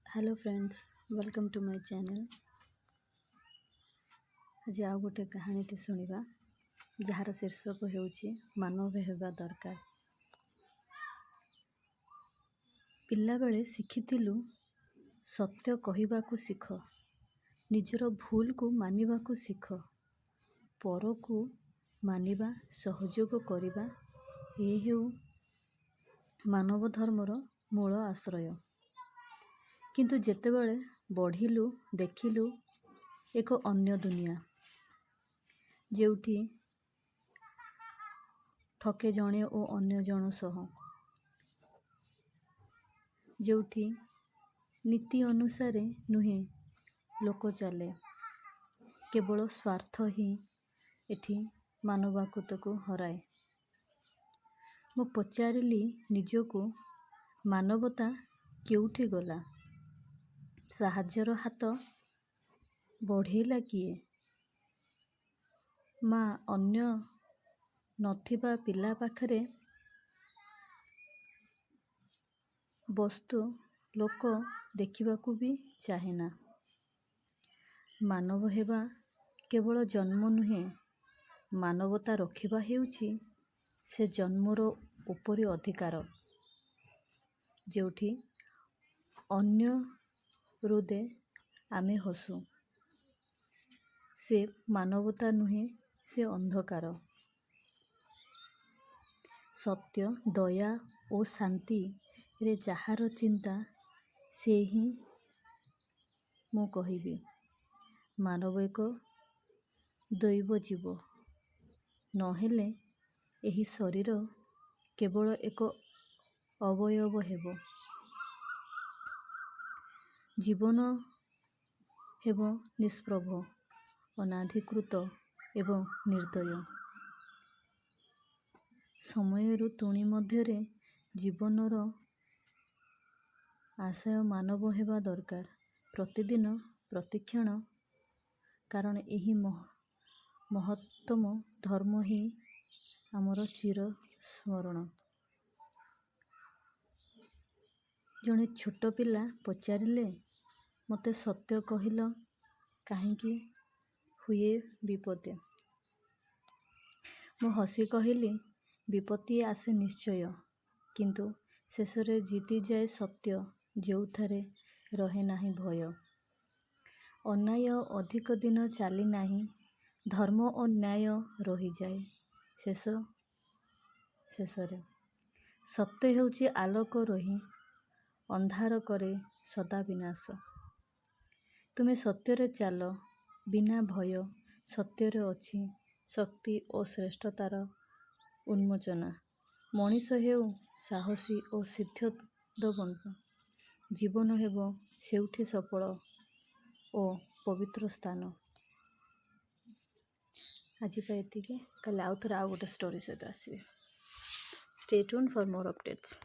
Hello friends, welcome to my channel. आज आउ गोटे कहानीटे शुणा जार शीर्षक होउछि मानव हेबा दरकार। पिला बेले शिखिथिलु सत्य कहिबाकु शिख, निजर भूल को मानिबाकु शिख, पर को मानिबा सहयोग करिबा ए हेउ मानव धर्मर मूल आश्रय। किंतु जेतेबेले बढ़िलु देखिलु एक अन्य दुनिया जेउठी ठके जणे ओ अन्य जण सह, जेउठी नीति अनुसारे नुहे लोक चले, केवल स्वार्थ ही एठी मानवाकुत को हराए। मो पचारिली निजको मानवता केउठी गला, साहाज्यर हाथ बढ़ेला किए, माँ अन्य नथिबा पिला पाखरे वस्तु लोक देखिबाकू भी चाहेना। मानव हेबा केवल जन्म नुहे, मानवता रखिबा हेउछि से जन्मर उपरि अधिकार, जेउठी अन्य रुदे आमे हसु, से मानवता नुहे, से अंधकार। सत्य, दया और शांति रे जहार चिंता से ही मु कहिबी। मानव एक दैव जीव, नहेले एही शरीर केवल एक अवयव हेबो, जीवन हेबो निष्प्रभ, अनाधिकृत एवं निर्दय। समयरु तुणी मध्यरे जीवनर आशय मानव हेबा दरकार, प्रतिदिन प्रतिक्षण, कारण एही महत्तम धर्म ही आमर चिर स्मरण। जणे छोट पिला पचारिले, मते सत्य कहिल काहेकि हुए विपत्ति। मु हसी कहिली, विपत्ति आसे निश्चय, किंतु शेषरे जीति जाए सत्य, जेउथारे रहे नाही भय। अन्याय अधिक दिन चली नाही, धर्म और न्याय रही जाए शेषरे। सत्य हेउछि आलोक रही अंधार करे सदा विनाश। तुमे सत्यरे चाल बिना भय, सत्यरे अछि शक्ति और श्रेष्ठतार उन्मोचना। मनीष हेउ साहसी और सिद्ध्यदवंत, जीवन हेबो सेउठी सफल और पवित्र स्थान। आज एतिके, काले आउ थोड़ा आउ गोटे स्टोरी सहित आसीबे। Stay tuned for more updates.